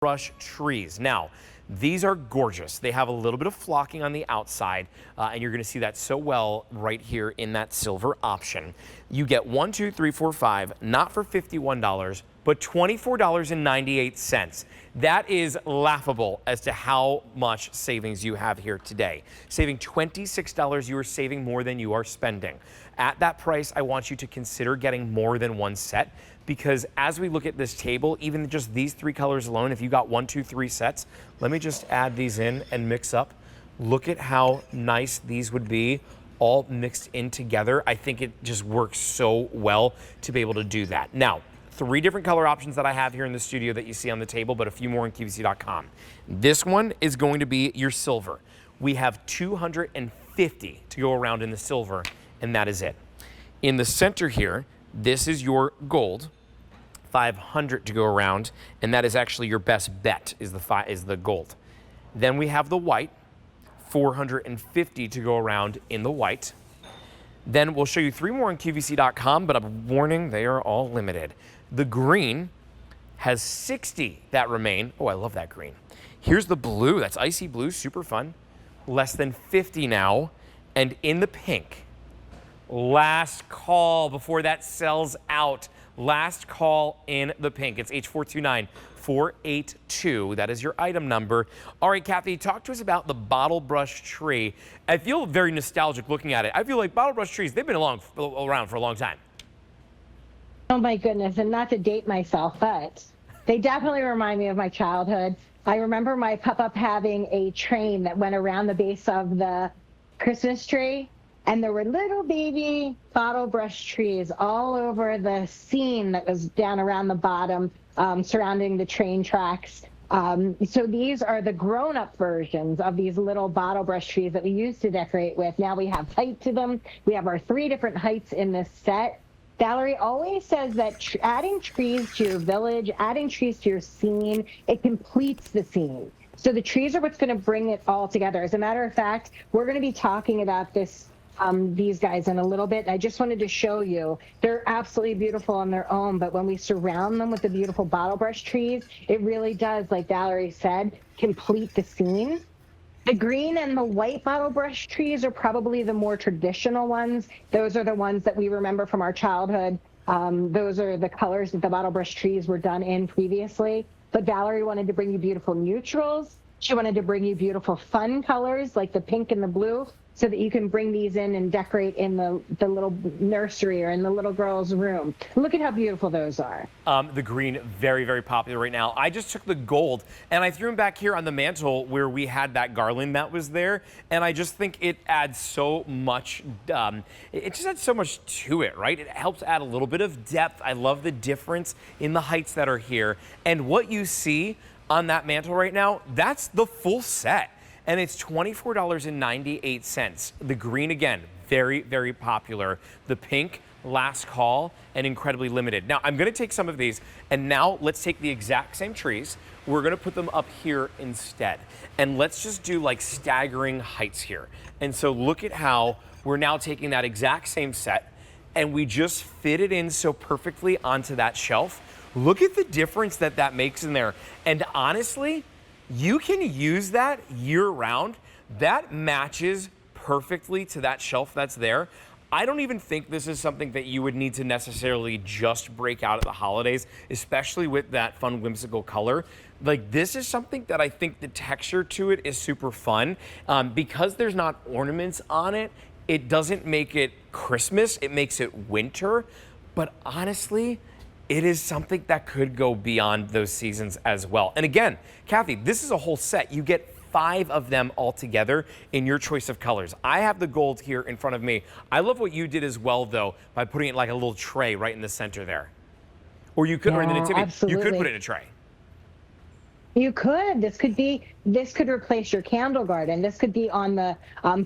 Bottlebrush trees. Now, these are gorgeous. They have a little bit of flocking on the outside, and you're going to see that so well right here in that silver option. You get 1, 2, 3, 4, 5, not for $51, but $24.98. That is laughable as to how much savings you have here today. Saving $26, you are saving more than you are spending. At that price, I want you to consider getting more than one set, because as we look at this table, even just these 3 colors alone, if you got 1, 2, 3 sets, let me just add these in and mix up. Look at how nice these would be all mixed in together. I think it just works so well to be able to do that. Now, 3 different color options that I have here in the studio that you see on the table, but a few more on QVC.com. This one is going to be your silver. We have 250 to go around in the silver, and that is it. In the center here, this is your gold, 500 to go around, and that is actually your best bet is the gold. Then we have the white, 450 to go around in the white. Then we'll show you 3 more on QVC.com, but I'm warning, they are all limited. The green has 60 that remain. Oh, I love that green. Here's the blue, that's icy blue, super fun. Less than 50 now. And in the pink, last call before that sells out. Last call in the pink. It's H429482. That is your item number. All right, Kathy, talk to us about the Bottlebrush tree. I feel very nostalgic looking at it. I feel like Bottlebrush trees, they've been around for a long time. Oh my goodness, and not to date myself, but they definitely remind me of my childhood. I remember my pop-up having a train that went around the base of the Christmas tree, and there were little baby Bottlebrush trees all over the scene that was down around the bottom, surrounding the train tracks. So these are the grown-up versions of these little Bottlebrush trees that we used to decorate with. Now we have height to them. We have our 3 different heights in this set. Valerie always says that adding trees to your village, adding trees to your scene, it completes the scene. So the trees are what's going to bring it all together. As a matter of fact, we're going to be talking about these guys in a little bit. I just wanted to show you, they're absolutely beautiful on their own, but when we surround them with the beautiful Bottlebrush trees, it really does, like Valerie said, complete the scene. The green and the white Bottlebrush trees are probably the more traditional ones. Those are the ones that we remember from our childhood. Those are the colors that the Bottlebrush trees were done in previously. But Valerie wanted to bring you beautiful neutrals. She wanted to bring you beautiful fun colors like the pink and the blue, so that you can bring these in and decorate in the little nursery or in the little girl's room. Look at how beautiful those are. The green, very, very popular right now. I just took the gold and I threw them back here on the mantle where we had that garland that was there. And I just think it adds so much, it just adds so much to it, right? It helps add a little bit of depth. I love the difference in the heights that are here. And what you see on that mantle right now, that's the full set. And it's $24.98. The green, again, very, very popular. The pink, last call, and incredibly limited. Now, I'm going to take some of these, and now let's take the exact same trees. We're going to put them up here instead. And let's just do like staggering heights here. And so look at how we're now taking that exact same set, and we just fit it in so perfectly onto that shelf. Look at the difference that that makes in there. And honestly, you can use that year-round. That matches perfectly to that shelf that's there. I don't even think this is something that you would need to necessarily just break out at the holidays, especially with that fun, whimsical color. Like, this is something that I think the texture to it is super fun. Because there's not ornaments on it, it doesn't make it Christmas, it makes it winter. But honestly, it is something that could go beyond those seasons as well. And again, Kathy, this is a whole set. You get 5 of them all together in your choice of colors. I have the gold here in front of me. I love what you did as well, though, by putting it like a little tray right in the center there. Or you could, or in the nativity, absolutely. You could put it in a tray. You could. This could replace your candle garden. This could be on the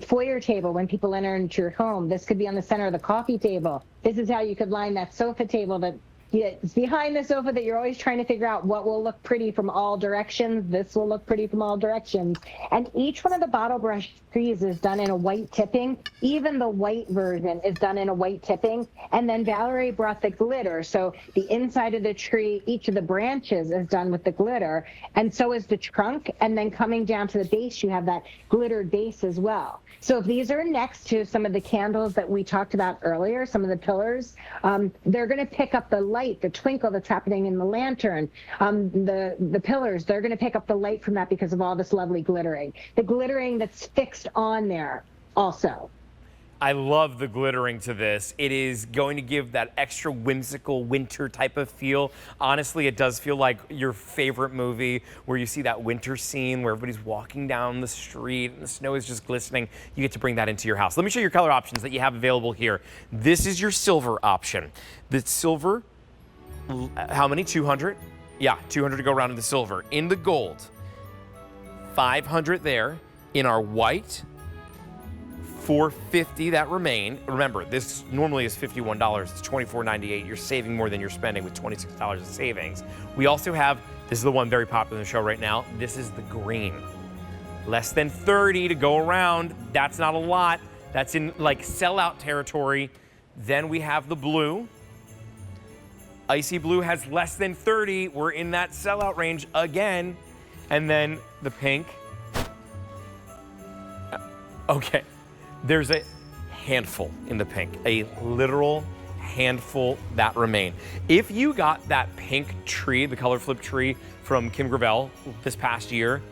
foyer table when people enter into your home. This could be on the center of the coffee table. This is how you could line that sofa table that it's behind the sofa that you're always trying to figure out what will look pretty from all directions. This will look pretty from all directions. And each one of the Bottlebrush trees is done in a white tipping. Even the white version is done in a white tipping. And then Valerie brought the glitter. So the inside of the tree, each of the branches is done with the glitter. And so is the trunk. And then coming down to the base, you have that glittered base as well. So if these are next to some of the candles that we talked about earlier, some of the pillars, they're going to pick up the light, the twinkle that's happening in the lantern. The pillars, they're going to pick up the light from that because of all this lovely glittering. The glittering that's fixed on there also. I love the glittering to this. It is going to give that extra whimsical winter type of feel. Honestly, it does feel like your favorite movie where you see that winter scene where everybody's walking down the street and the snow is just glistening. You get to bring that into your house. Let me show you your color options that you have available here. This is your silver option. The silver, how many? 200? Yeah, 200 to go around in the silver. In the gold, 500 there. In our white, $450 that remain. Remember, this normally is $51. It's $24.98. You're saving more than you're spending with $26 in savings. We also have, this is the one very popular in the show right now. This is the green. Less than 30 to go around. That's not a lot. That's in like sellout territory. Then we have the blue. Icy blue has less than 30. We're in that sellout range again. And then the pink. Okay. There's a handful in the pink, a literal handful that remain. If you got that pink tree, the color flip tree from Kim Gravel this past year,